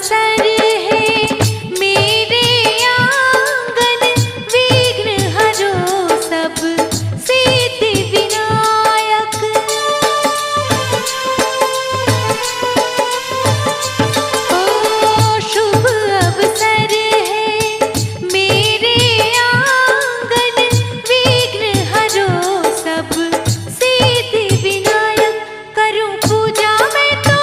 अवसर है मेरे आंगन, विघ्न हरो सब सिद्धि विनायक। ओ शुभ अवसर है मेरे आंगन, विघ्न हरो सब सिद्धि विनायक। करूं पूजा मैं तो,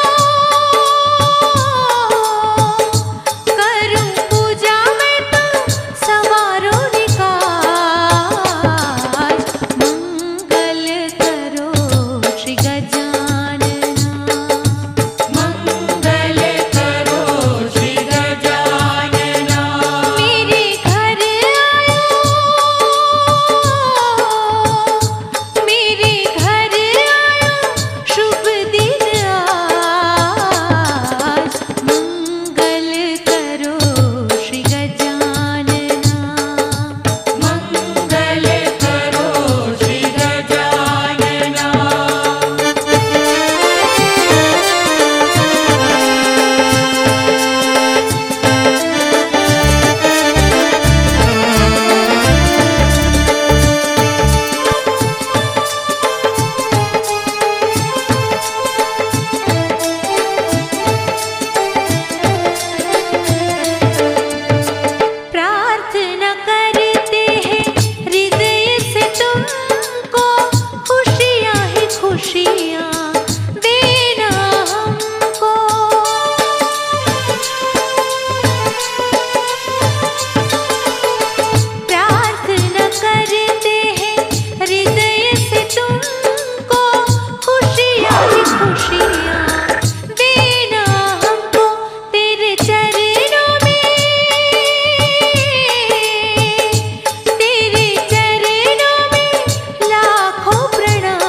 करूं पूजा मैं तो सवारो निकाज। मंगल करो श्री गजानना, मंगल करो श्री गजानना। मेरे घर आयो, मेरे घर आयो शुभ दिन आज। मंगल करो श्री गजानना, मंगल करो श्री गजानना। प्रार्थना करते हैं हृदय से तुमको, खुशियाँ ही खुशियाँ देना हमको। प्रार्थना करते हैं हृदय से तुमको, खुशियाँ ही खुशियाँ देना हमको। तेरे चरणों में, तेरे चरणों में लाखों प्रणाम।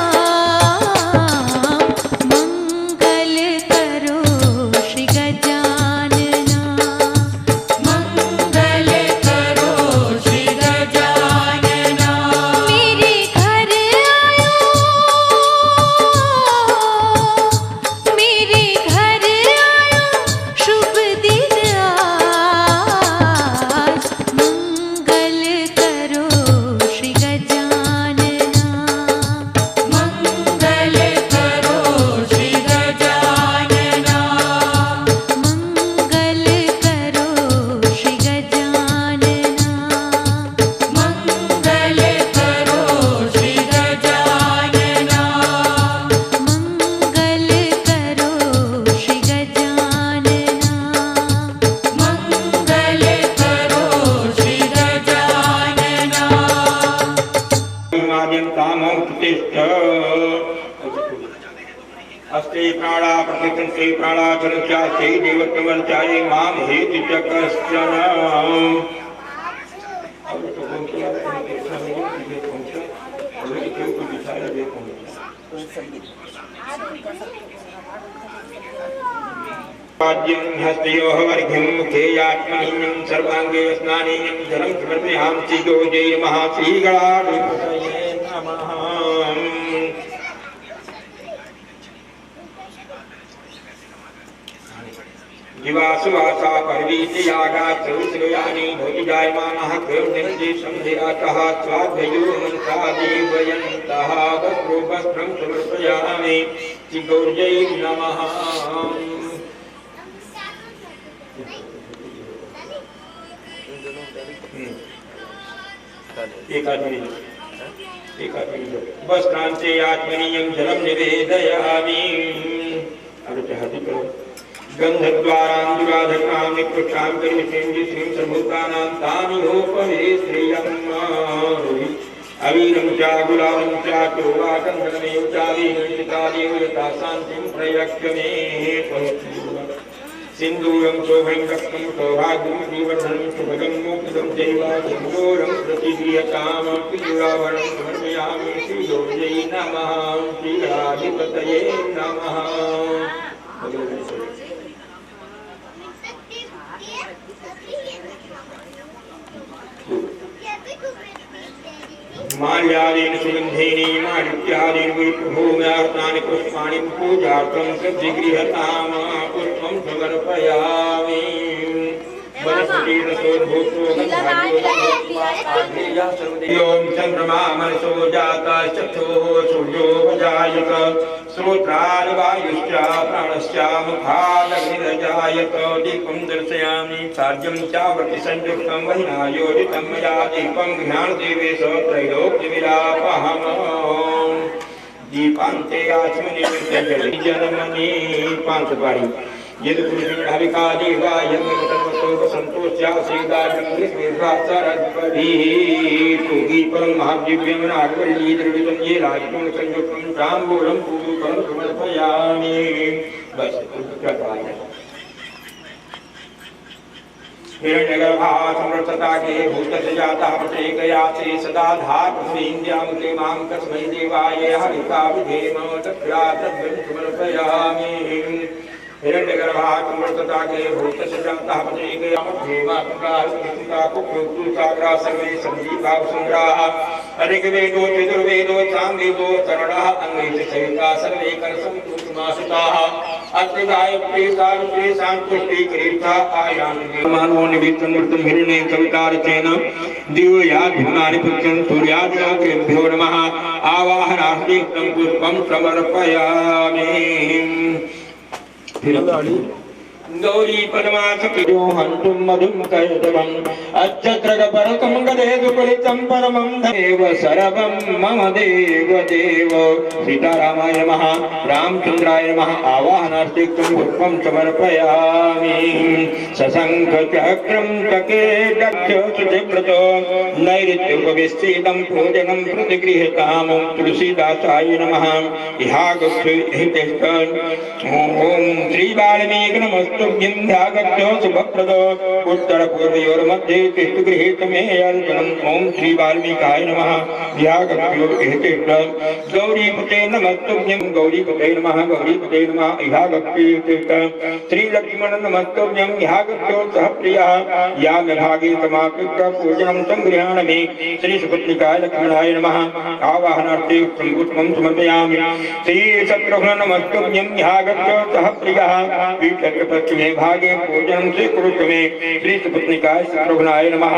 मंगल करो श्री गजानना, मंगल करो श्री गजानना। मेरे घर आयो, मेरे घर आयो शुभ दिन आज। मंगल करो श्री गजानना, मंगल करो श्री गजानना। मंगल करो श्री गजानना, मंगल करो श्री गजानना। मंगल करो श्री गजानना। मंगल करो श्री गजानना। अस्ते प्राणा प्रतिकंते प्राणाचरस्यास्ते देवत्वमर्चाये मां हेति च कश्चन। राज्यं हस्तयोः वर्घ्यं मुखे आत्मनीयं सर्वाङ्गे स्नानीयं जलं समर्पयामि। गोजै नमः श्रीगणाधिपतये नमः। जीवासुवासा पर्वीतयागात्सौश्रयानि भोजिजायमानः कृर्निर्जे संध्यातः स्वाध्वयो मनसादेवयन्तः वस्त्रो वस्त्रं समर्पयामि। श्रीगौर्यै नमः। एक आदमी वस्त्रांते आत्मनीयं जलं निवेदयामि। गन्धद्वारां निकृष्टां करिष्येन्द्रियं सर्वभूतानां तामिहोपवे श्रियम्। अवीरं च गुलाबं च चोवाकन्दनमेव चावीरं यथा शान्तिं प्रयक्ष मे। सिन्दूरं शोभं रक्तं सौभाग्यं जीवधनं शुभगं मोक्षदं चैव सिन्दूरं प्रतिगृह्यतां पितुराभरणं समर्पयामि। श्रीगौर्यै नमः। श्रीगणाधिपतये नमः। माल्यादीन सुगंधेन माणिक्यादीन विप्रभूम्यार्तानि पुष्पाणि पूजार्थं सज्जीगृह्यताम्। पुष्पं समर्पयामि। ओम चंद्रमा मनसो जाता चक्षुः सूर्यो जायत श्रोत्रादिवायुश्च प्राणश्च मुखादग्निरजायत दीपं दर्शयामि साज्यं चावृति संयुक्तं वह्नायोजितं मया दीपं ज्ञानदेवेश त्रैलोक्यविलापहम् दीपान्ते आत्मनिर्मितं जन्मनि पांचपारी यदि पुरुषेण हविका देवा यन्मतन्वतो सन्तोष्यासीदाजङ्गिस्मेधासरद्वभिः तोगी परं महादिव्यं नागवल्ली द्रवितं ये राजपुं संयुक्तं ताम्बूलं पूरूपं समर्पयामि बस हिरण्यगर्भा समर्थता के भूतस्य जातः प्रत्येकयाति सदा धातुसीन्द्यामुते मां तस्मै देवाय हविका विधेम तत्रातद्वं समर्पयामि हिरण्यगर्भा समर्थता के भूतस्य जातः प्रत्येकयामध्येमात्मका कुक्षुसागरा सर्वे सञ्जीवा सुन्दराः ऋग्वेदो यजुर्वेदो सामवेदो तरणः अन्वेष सहिता सर्वे करसंकुसुमासुताः अत्रिगायत्री सावित्री शांतुष्टि करीर्था आयान्ति मानो निमित्तं मृतं हिरण्ये कवितारचेन दिव्याभिमानि पुत्रं सूर्यादिलोकेभ्यो नमः आवाहनार्थं पुष्पं समर्पयामि गौरी पद्मासकिरो हन्तुं मधुं कैतवम् अच्छत्रगपरकं गदेदुपलितं परमं देव सर्वं मम देव देव सीतारामाय नमः रामचन्द्राय नमः आवाहनार्थं पुष्पं समर्पयामि सशङ्खचक्रं चके दक्षसुचिव्रतो नैऋत्योपविष्टितं भोजनं प्रतिगृह्यतां तुलसीदासाय नमः इहागच्छन् ॐ श्रीवाल्मीकि नमस्ते ध्यागत्यो शुभप्रदो उत्तरपूर्वयोर्मध्ये तिष्ठगृहीत मे अर्जुनम् ॐ श्री वाल्मीकाय नमः ध्यागत्यो तिष्ठ गौरीपते नमस्तुभ्यं गौरीपते नमः ध्यागत्यो तिष्ठ श्रीलक्ष्मण नमस्तुभ्यं ध्यागत्यो सह प्रियः या मे भागे समाकृत्य पूजनं संगृह्णामि श्रीसुपत्निकाय लक्ष्मणाय नमः आवाहनार्थे पुष्पं समर्पयामि श्रीशत्रुघ्न नमस्तुभ्यं ध्यागत्यो सह प्रियः मे भागे पूजनं स्वीकुरुष्व मे श्रीसुपत्निकाय शत्रुघ्नाय नमः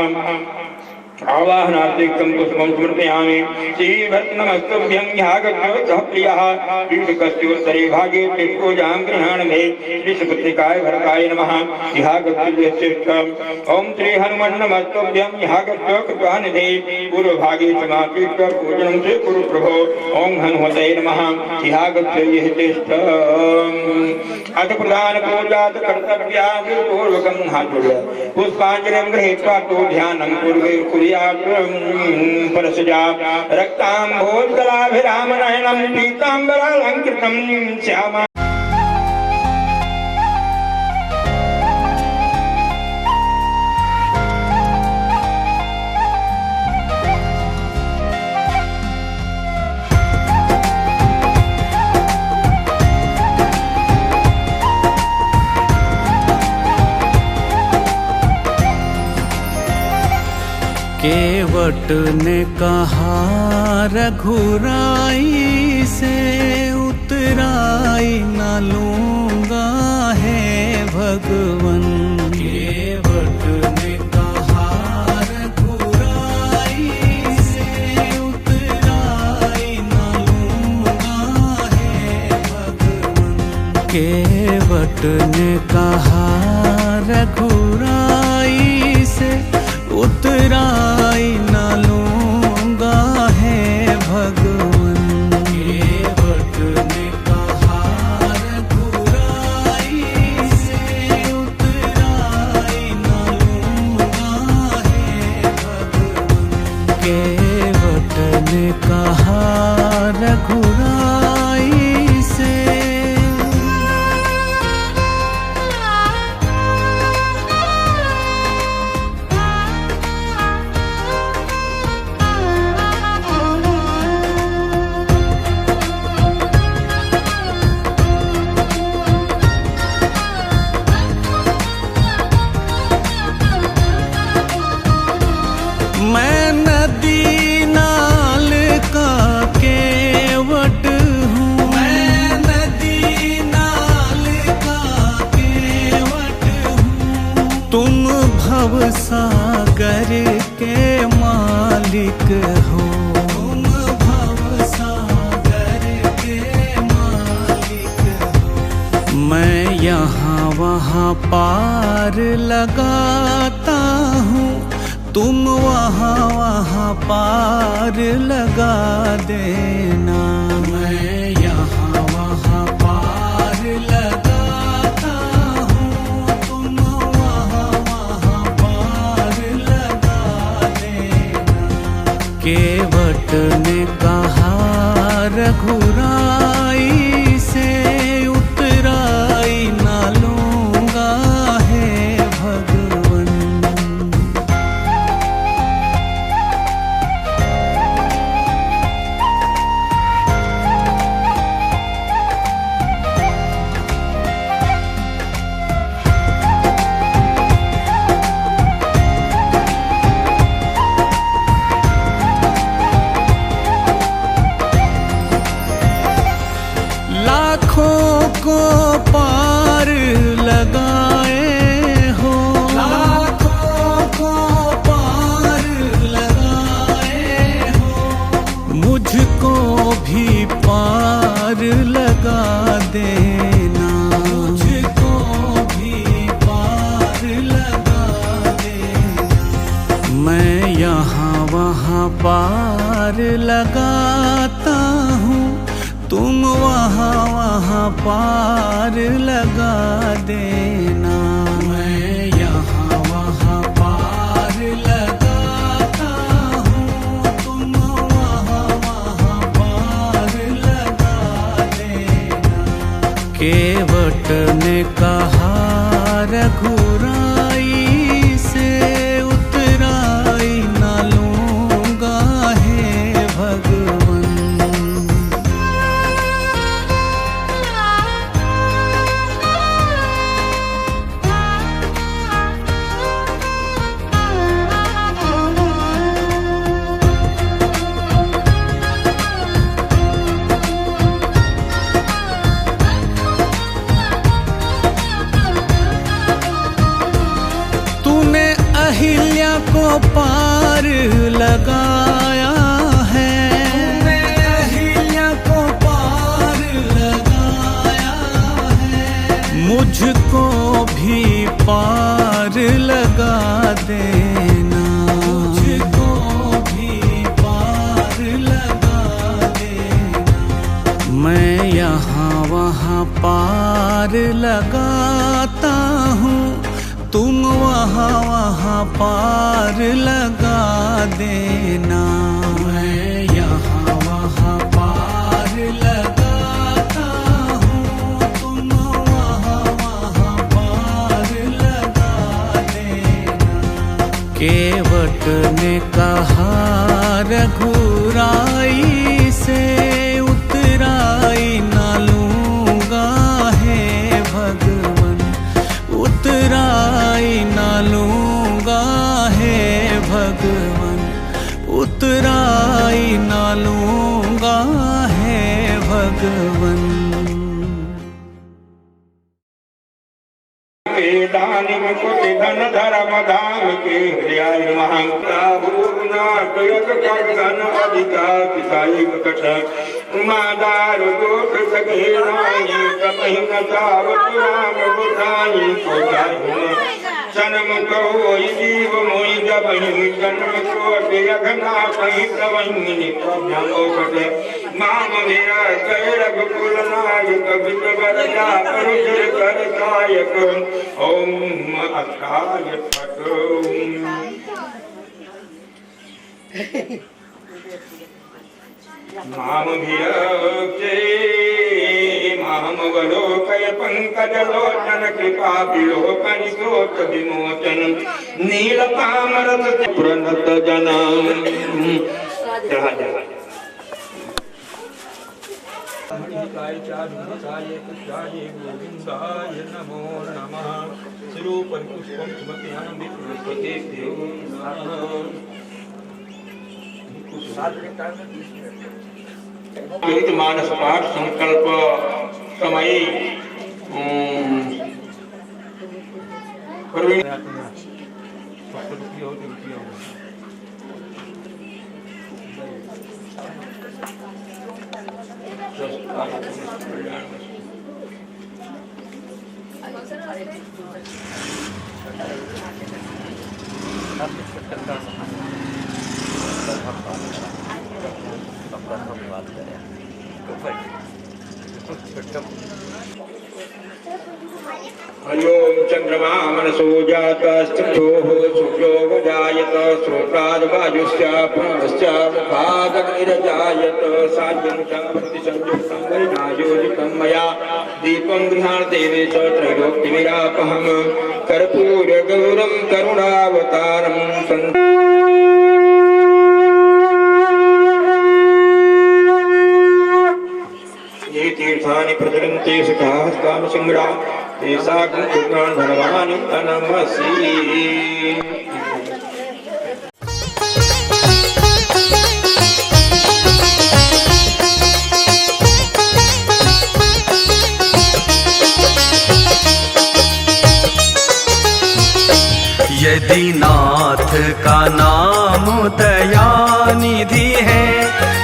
आवाहनार्थं पुष्पं समर्पयामि श्रीभद्रनमस्तुभ्यं ह्यागत्यो सह प्रियः पीठकस्योत्तरे भागे पूजां गृह्णामि श्रीसुपत्निकाय भरताय नमः ह्यागत्यो ॐ श्री हनुमन्नमस्तुभ्यं ह्यागत्यो कृपानिधे पूर्वभागे समापीत्य पूजनं स्वीकुरु प्रभो ॐ हनुमते नमः ह्यागत्यो तिष्ठ अथ प्रधान पूजात कर्तव्या पूर्वकं हातुल पुष्पाञ्जलिं गृहीत्वा तो ध्यानं पूर्वे परसजा रक्ताम्भोज्जलाभिरामनयनं पीताम्बरालङ्कृतं श्यामा केवट ने कहा रघुराई से उतराई न लूंगा है भगवन। केवट ने कहा रघुराई से उतराई न लूंगा है भगवन। केवट ने कहा रघुराई से उतराई न लूंगा है भगवन। केवट ने कहा रघुराई से उतराई न लूंगा है भगवन। केवट ने कहा रघुराई से। भव सागर के मालिक हो, तुम भव सागर के मालिक हो। मैं यहाँ वहाँ पार लगाता हूँ, तुम वहाँ वहाँ पार लगा देना। मैं यहाँ वहाँ पार लगाता हूँ, तुम वहाँ वहाँ पार लगा देना। केवट ने कहा रघुराई से उतराई ना लूँगा हे भगवन। लाखों को पार लगाए हो, लाखों को पार लगाए हो। मुझको भी पार लगा देना, मुझको भी पार लगा देना। मैं यहाँ वहाँ पार लगाता हूँ, तुम वहाँ वहाँ पार लगा देना। मैं यहाँ वहाँ पार लगाता हूँ, तुम वहाँ वहाँ पार लगा देना। केवट ने कहा रघुराई से उतराई ना लूँगा हे भगवन। तूने अहिल्या को पार लगाया है, तूने अहिल्या को पार लगाया है। मुझको भी पार लगा देना, मुझको भी पार लगा देना। मैं यहाँ वहाँ पार लगाता हूँ, तुम वहाँ वहाँ पार लगा देना। मैं यहाँ वहाँ पार लगाता हूँ, तुम वहाँ वहाँ पार लगा देना। केवट ने कहा रघुराई से उतराई ना लूँगा हे भगवन। उतराई ना लूँगा हे भगवन, उतराई ना लूँगा हे भगवन। दानी मुकुटि धन धर्म धाम के हृदय महानाथ धन अधिकार पिताई कट उमादार गोप सके नाई कपहि न सावत राम बुधाई को जाहु जन्म को जीव मोहि जबहि जन्म को अघना कहि तवहि निप्रभ्यमो कटे माम मेरा कह रघुकुल नायक विद वरदा परुजर कर कायक ओम अथाय फट माम भियके माम वलोकय पंकज लोचन कृपा विलोकन शोक विमोचन नीलकामरस प्रणत जनम। गोविंदाय नमो नमः। स्वरूपं पुष्पं सुमत्यानं विपुलस्वतेभ्यो नमः। मानस पाठ संकल्प समय हरिओं चंद्रमा मनसो जातस्तथोः सूर्यो जायत श्रोत्राद्वायुश्च पुनश्च मुखादग्निरजायत साध्यं च प्रतिसंयुक्तं वरिणायोजितं मया दीपं गृहाण देवे च त्रैलोक्यविरापहं कर्पूरगौरं करुणावतारं ये तीर्थानि प्रचलन्ते सुखाः कामसिंगड़ा ऐसा गुण भगवान तनमसी। यदि नाथ का नाम दयानिधि है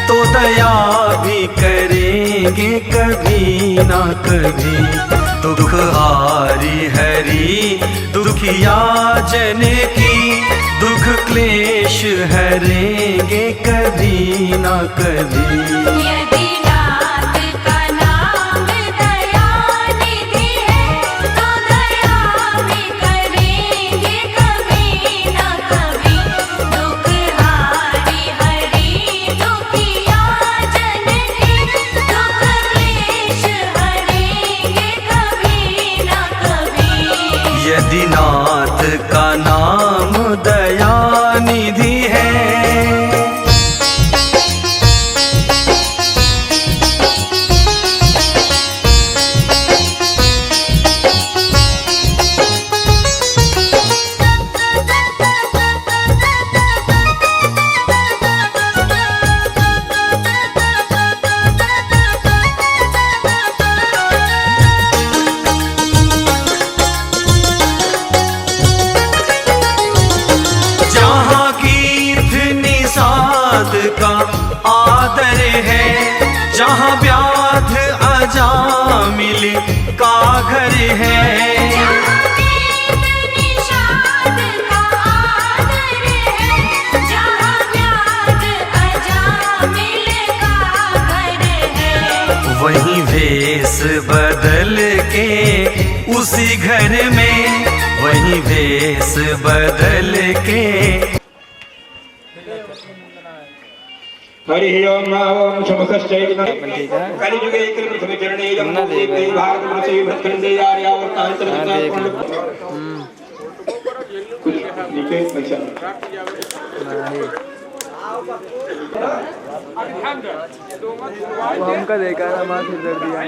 तो दया भी करेंगे कभी ना कभी। दुख हारी हरी दुखिया जन की दुख क्लेश हरेंगे कभी ना कभी। यदि नाथ का नाम दयानिधि है तो दया भी करेंगे कभी ना कभी। दुख हारी हरी दुखिया जन की दुख क्लेश हरेंगे कभी ना कभी। यदि नाथ का नाम दयानिधि है। जहाँ कीर्त निषाद का आदर है, जहाँ व्याध अजामिल का घर है। जहाँ कीर्त निषाद का आदर है, जहाँ व्याध अजामिल का घर है। वहीं भेष बदल के उसी घर में, वहीं भेष बदल के। हरि ओम ओम शमकश्चैतन्य कलिजुगे प्रथम चरणे जम्बूद्वीपे भारतवर्षे भूखंडे आर्यावर्तांचल कुछ नीचे अच्छा हमका देखा ना माँ से दर्द दिया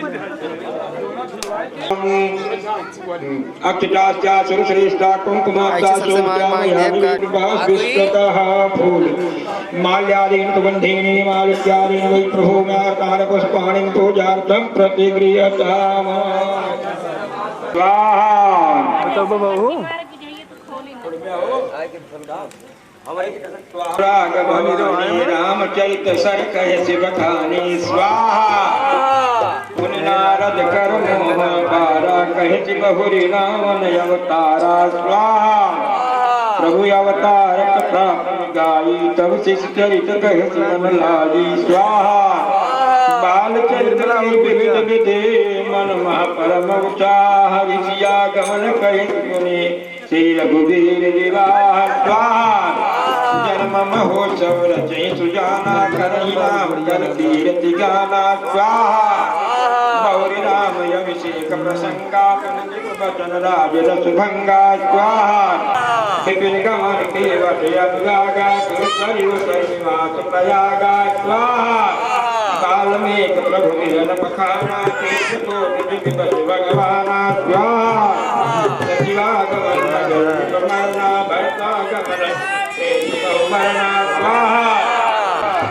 अक्षतास्या सुरश्रेष्ठा कुंकुमास्या सोमयामयीर्भास्विष्टतः फूल माल्यादीन सुगंधीनि मालिक्यादीन वै प्रभो म्यार्तान पुष्पाणि पूजार्थं प्रतिगृह्यताम् स्वाहा। तो बहू राघवानी रामचरित सर कह शिव खानी स्वाहा। मुनि नारद कर मोह पारा कह बहुरी रावण अवतारा स्वाहा। प्रभु अवतार कथा गाई तब शिष चरित कह मन लागी स्वाहा। बाल चरित विविध विधे मन महा परम उचाह ऋषिया गमन कह मुनि श्री रघुवीर विवाह स्वाहा। जन्म महोत्सव रचय सुजाना करई राम कर कीर्ति गाना स्वाहा। गौरी राम अभिषेक प्रसंगा वचन राज रस भंगा स्वाहा। विपिन गमन के वटयागा निवास प्रयागा स्वाहा। कालमेघ प्रभु मिलन पखाना भगवाना स्वाहा। सचिवागमन भरतागमन मरना स्वाहा।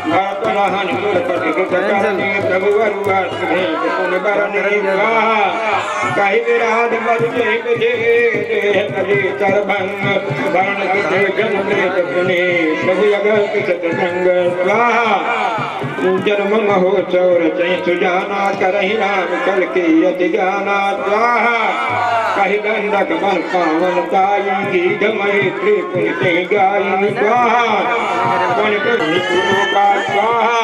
भरतला स्वाहा निपुर पति करने प्रभु वरुवास भेद पुण्य बरने स्वाहा कहि विराध मद जय दे कभी कर भंग वर्ण के जन्म पुने प्रभु अगल सत्संग स्वाहा जन्म महोत्सव रचय सुजाना करहि राम कल की यति ज्ञाना स्वाहा कहि गंधक बल पावन ताई गीत मैत्री पुनि गाई स्वाहा पुनि प्रभु पुरो का स्वाहा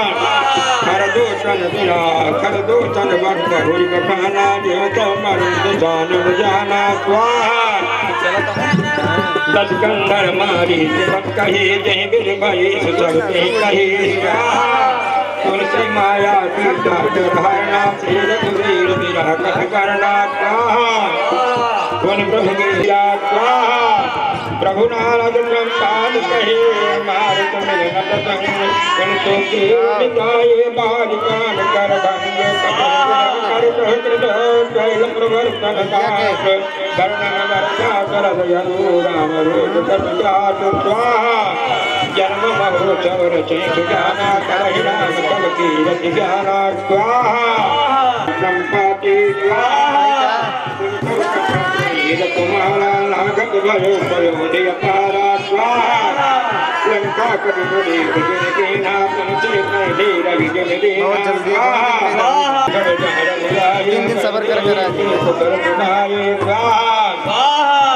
कर दोषन बिना कर दोषन वर्ष बहुरी बखाना देवता मरुद जान जाना स्वाहा दस कंधर मारी सब कही जय बिर भई सब कही स्वाहा तुलसी माया सीता हरना श्री रघुवीर विरह कथ करना स्वाहा वन प्रभु गिरिया स्वाहा प्रभु नारद ब्रह्माद कहे मारुत मिलन तंग वन तो के निकाये बालिकान कर भंग कर कृत कैल प्रवर्तन दास वर्णन वर्षा कर दयालु राम रूप कटाट स्वाहा जन्म महोत्सव रचय सुजाना करहि राम कल की रति ज्ञाना स्वाहा संपाति स्वाहा तुम्हारा लागत भयो प्रयोदय पारा स्वाहा लंका कवि बड़े विजय के नाम से पहले रवि जन देना स्वाहा तीन दिन सबर कर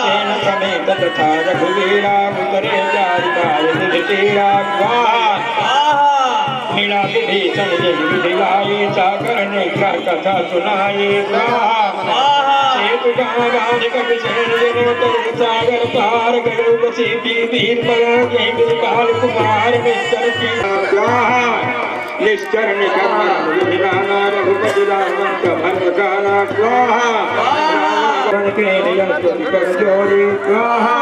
सेन समेत तथा रघुवीरा उतरे जारिकाय निधीरा स्वाहा मीणा विभीषण जय विधिलाये सागर ने कथा सुनाये स्वाहा सेतु गान कवि सेन जन तरु सागर पार गयो बसी वीर पर जय काल कुमार मिस्टर की स्वाहा निश्चर निकर्म विधिलाना रघुपति रामंत भंग गाना स्वाहा के लिए कर जोड़ी स्वाहा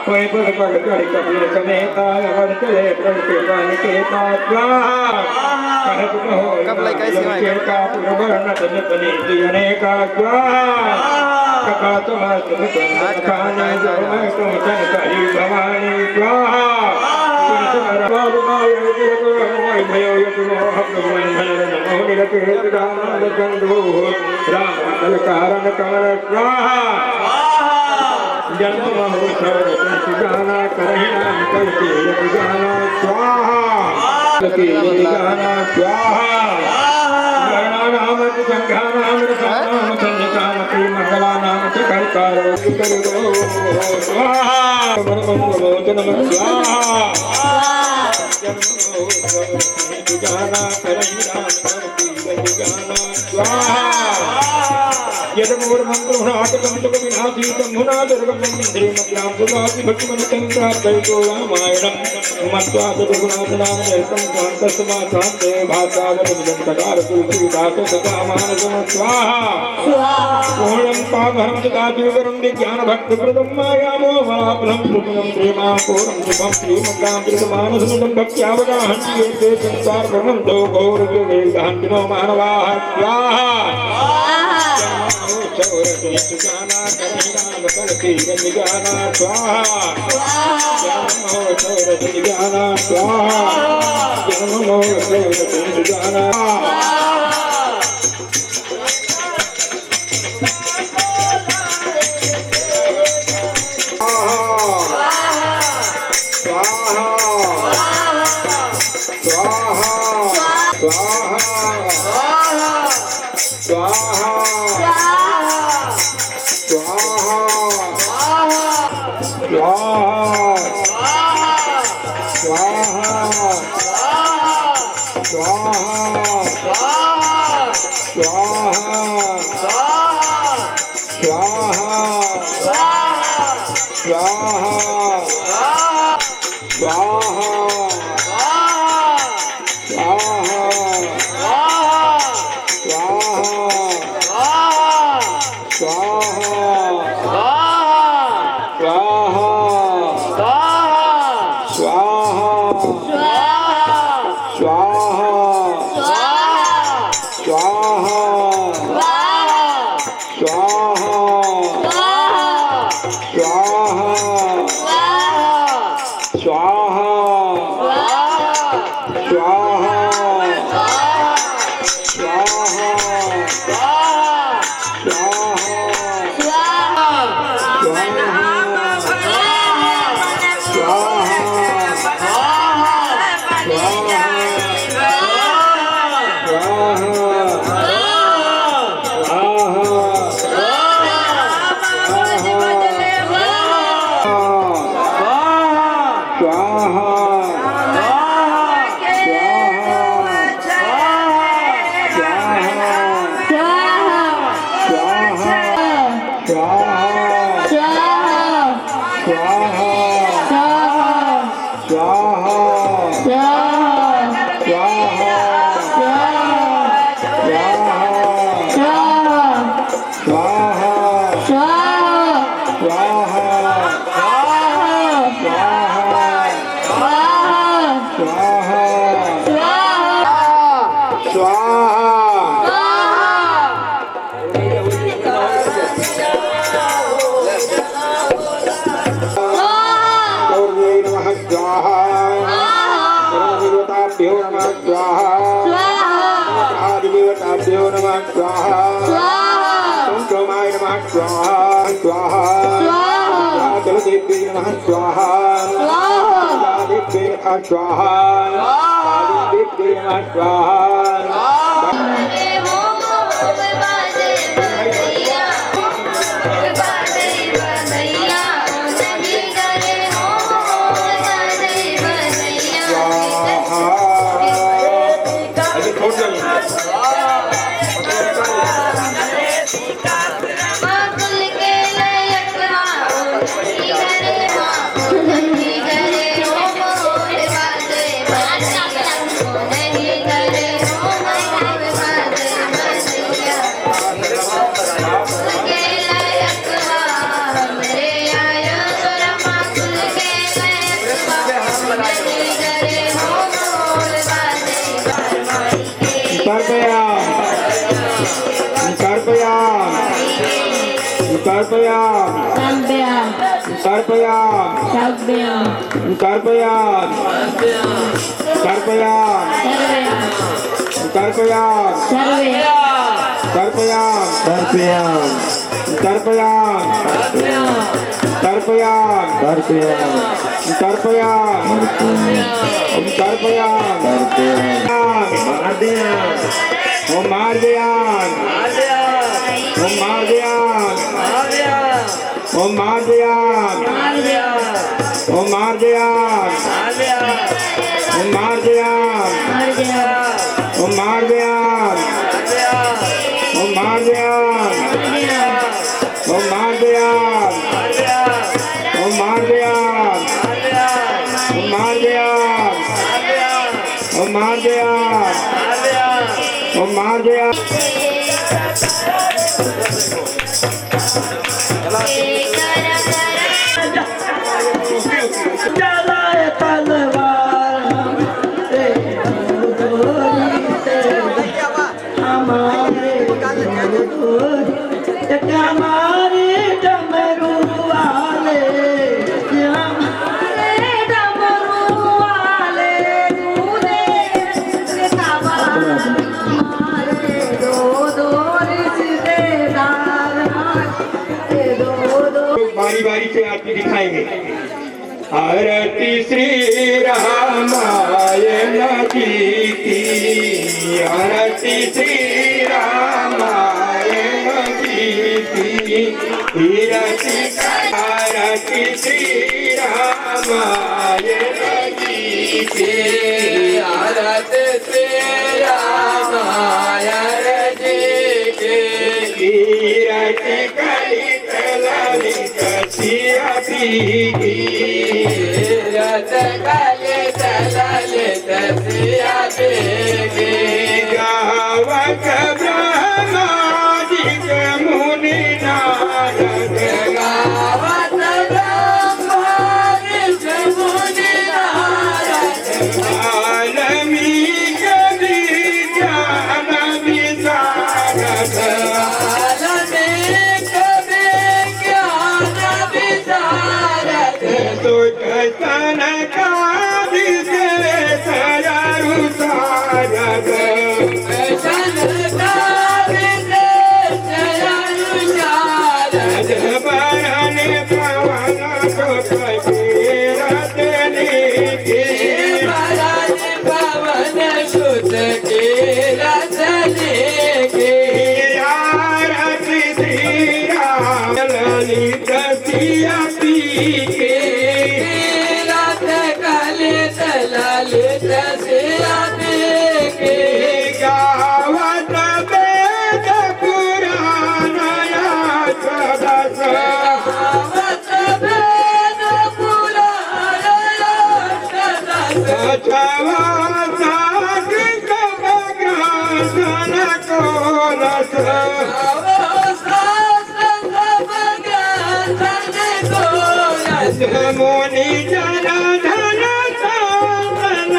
कोई पद पद कर कपिल समेता अवर चले प्रभु के गान के स्वाहा कहत कहो कब लाई कैसी है का पुरवर्ण तनिपनि दियने का स्वाहा कका तुम्हार तुम खाने जो मैं तुम जन करी भवानी स्वाहा तुम्हारा बाबू मायो को मोय भयो तुमो हम बंधन नमो निरते राम चंद्रो राम कल कारण कमल स्वाहा जन्म महोत्सव रचय सुजाना करहि राम कल की यति ज्ञाना स्वाहा की यति ज्ञाना स्वाहा नाम संघा नाम नाम संघान श्री मंगला नाम सकल कारो करो स्वाहा मनोमोचन स्वाहा जन्म महोत्सव सुजाना करहि राम कल की यति ज्ञाना स्वाहा यद मोर मंत्र नाटकम तुक विनाशी तमुना दुर्गम श्रीमद्राम सुभाषि भक्तिमन तंत्र तो रामायणम मत्वा दुर्गुणानाम जयतम कांतस्मा कांते भाषावत जगतकार तुलसी दास सदा मानसम स्वाहा पूर्णं पावनं सदाति वरं विज्ञान भक्ति प्रदम माया मोहापनं सुखं प्रेमा पूर्णं शुभं श्रीमद्राम कृतमानसमुदं भक्त्यावगाहन्ति ये संसार भ्रमं दो घोर वेदान्तिनो मानवाः स्वाहा सुजाना करहि राम कल की यति ज्ञाना स्वाहा जन्म महोत्सव सुजाना स्वाहा जन्म महोत्सव सुजाना स्वाहा स्वाहा स्वाहा बारी से आरती दिखाएंगे। आरती श्री रामायण जी की, आरती श्री रामायण जी की, आरती श्री रामायण जी की, आरती श्री रामायण जी की, कीरति कलित ललित सियाती की, रत कलित ललित सियाती की, गावत ब्रह्मादिक मुनि नारद, गावत ब्रह्मादिक मुनि नारद, वाल्मीकि विज्ञान विशारद, सनकादिक सयरु सारद, सनकादिक सयरु सारद, बरन पवन सुत कीरत नीति, बरन पवन सुत कीरत नीति, आरती श्री राम ललित सियाती की, ललित सियाती की, गावत वेद पुराण या सदस, गावत वेद मोनी जरा धन धन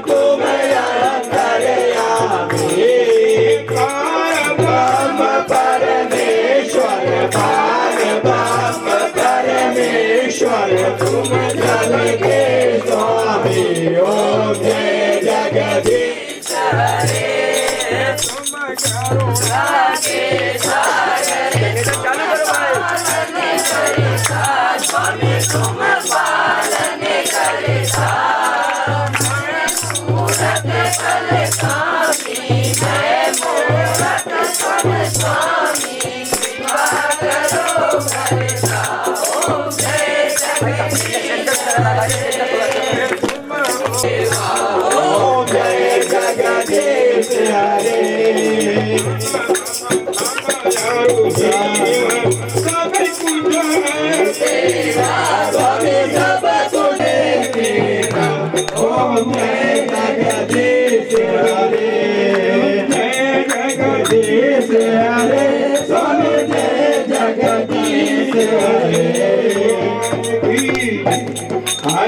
को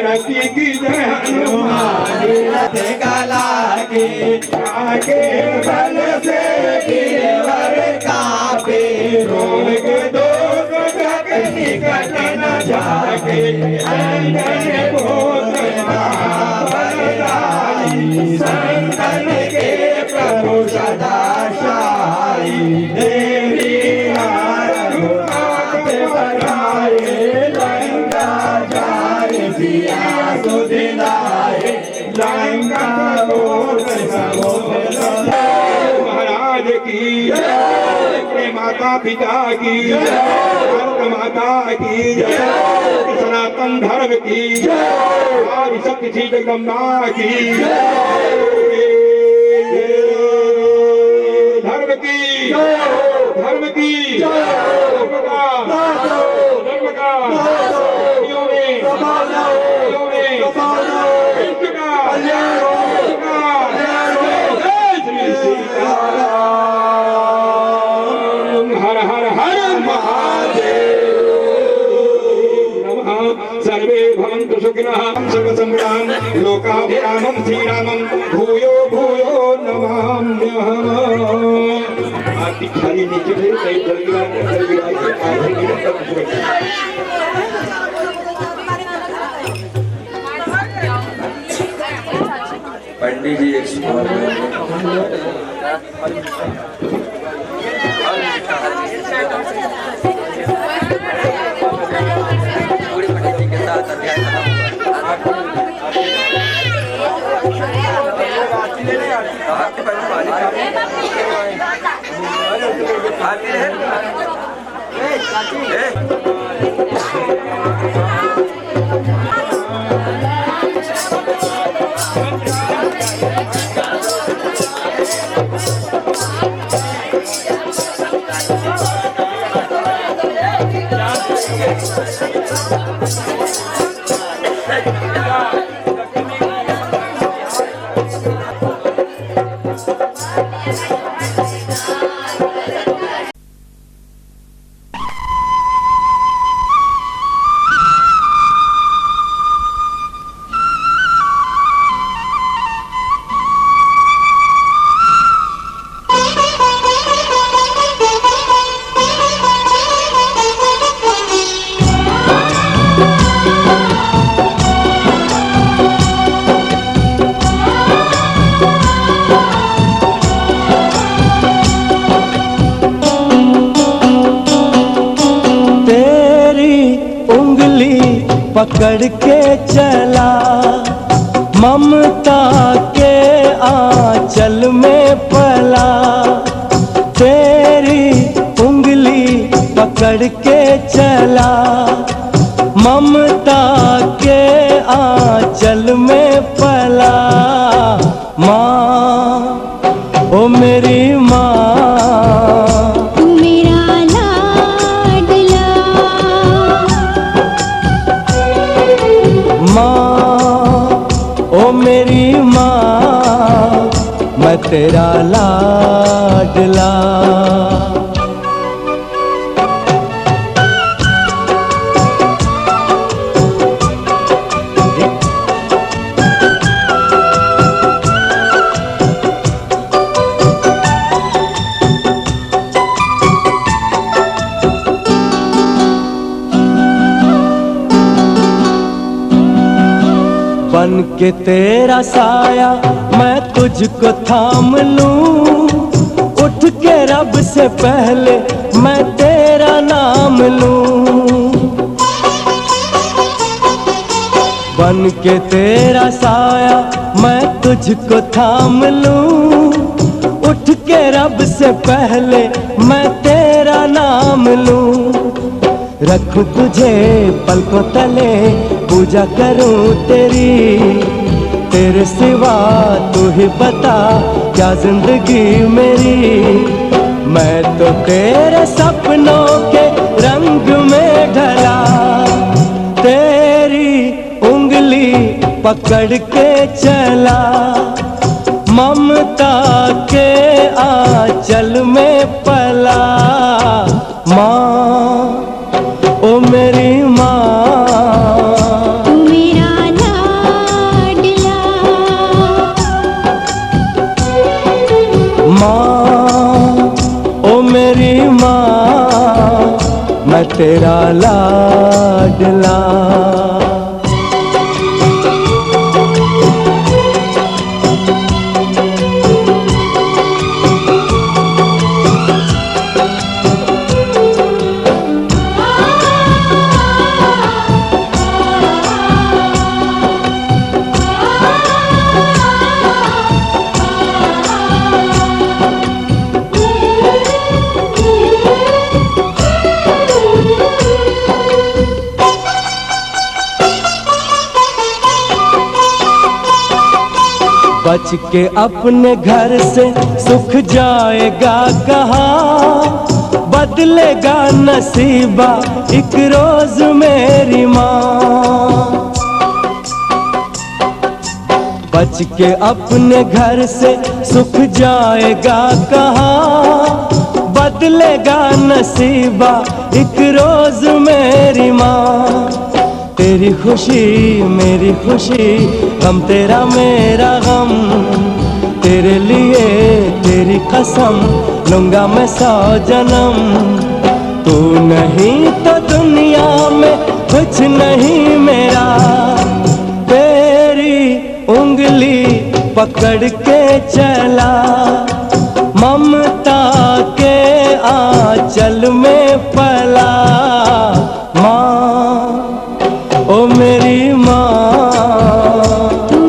शक्ति की जय हनुमान रथ गला के आगे बल से गिरवर कापे रोल के दो जग निकट न जाके अंजन भोग महाबलशाली संतन के प्रभु सदा शाही देवी हाथ बढ़ाए लंका जाए सिया सुधिलाए लंका महाराज की जय, माता पिता की जय, माता की जय, सनातन धर्म की जय, आदि शक्ति जगदम्बा की जय, धर्म की धर्म की धर्म का हर हर हर महादेव नमः। सर्वे भवन्तु सुखिनः सर्व सम्पदां लोकाभिरामं श्रीरामं भूयो भूयो नमाम्यहम्। आरती खाली नीचे से कई जल गिराए आरती गिरा तब पंडित जी एक पूरी पंडित जी के साथ अध्याय पकड़ के चला ममता के आंचल में पला, तेरी उंगली पकड़ के चला ममता के आंचल में पला। माँ ओ मेरी माँ मेरी माँ मैं तेरा लाडला। बन के तेरा साया मैं तुझको थाम लूं, उठ के रब से पहले मैं तेरा नाम लूं। बन के तेरा साया मैं तुझको थाम लूं, उठ के रब से पहले मैं तेरा नाम लूं। रखूं तुझे पलकों तले पूजा करूं तेरी, तेरे सिवा तू ही बता क्या जिंदगी मेरी। मैं तो तेरे सपनों के रंग में ढला, तेरी उंगली पकड़ के चला ममता के आंचल में पला। माँ ओ मेरी माँ मेरा तेरा लाडला। बच के अपने घर से सुख जाएगा कहाँ, बदलेगा नसीबा एक रोज मेरी माँ। बच के अपने घर से सुख जाएगा कहाँ, बदलेगा नसीबा एक रोज मेरी माँ। तेरी खुशी मेरी खुशी, गम तेरा मेरा गम, तेरे लिए तेरी कसम लूंगा मैं 100 जन्म। तू नहीं तो दुनिया में कुछ नहीं मेरा, तेरी उंगली पकड़ के चला, ममता के आंचल में पला। माँ ओ मेरी माँ,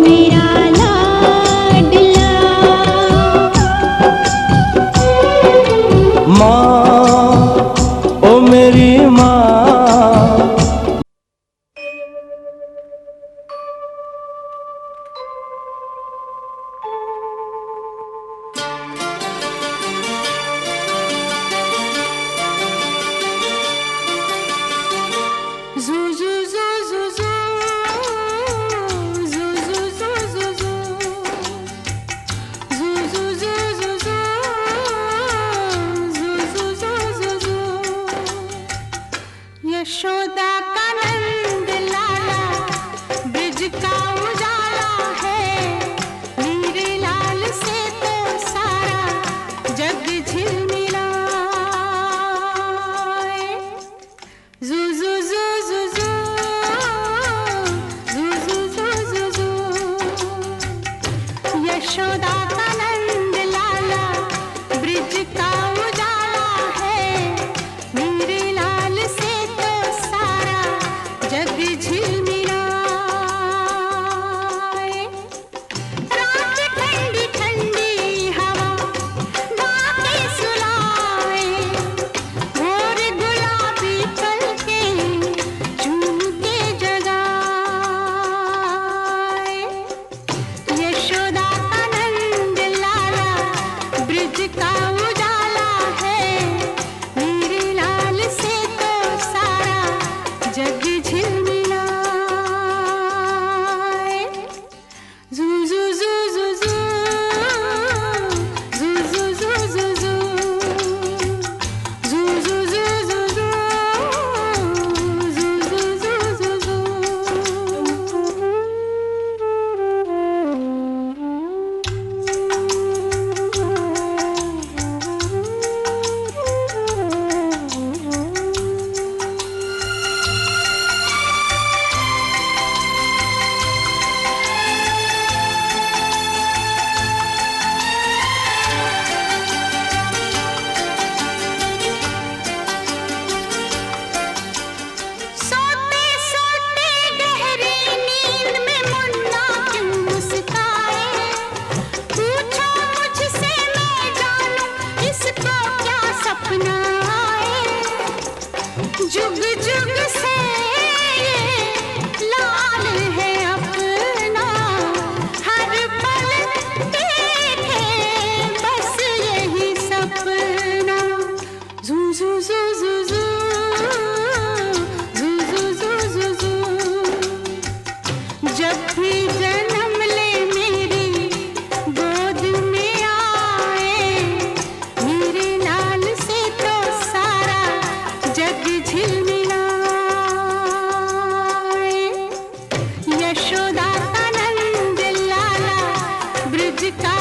मेरा लाडला। माँ ओ मेरी माँ। यशोदा का नंद लाला, ब्रिज का उजाला है, मेरे लाल से तो सारा जग झिलमिलाए। जू जू जू जू जू, जू जू जू जू जू। यशोदा का नंद लाला, ब्रिज का उजाला है, मेरे लाल से तो सारा जग झिलमिलाए। रात ठंडी ठंडी हवा गाके सुलाए, भोर गुलाबी पलके चूम के जगाए। यशोदा का नंद लाला, ब्रिज का उजाला है, मेरे लाल से तो सारा जग झिलमिलाए। जू जू जू जू जू, जू जू जू जू जू, जू जू जू जू जू, जू जू जू जू जू। सोते सोते गहरी नींद में मुन्ना क्यों मुस्काए, पूछो मुझसे मैं जानूं इसको क्या सपना आए। जुग जुग से ये लाल है अपना, हर पल देखे बस यही सपना। जू जू जू जू जू, जू जू जू जू जू। जब भी जन्म ले मेरी गोद में आए, मेरे लाल से तो सारा जग झिलमिलाए। यशोदा का नंद लाला, ब्रिज का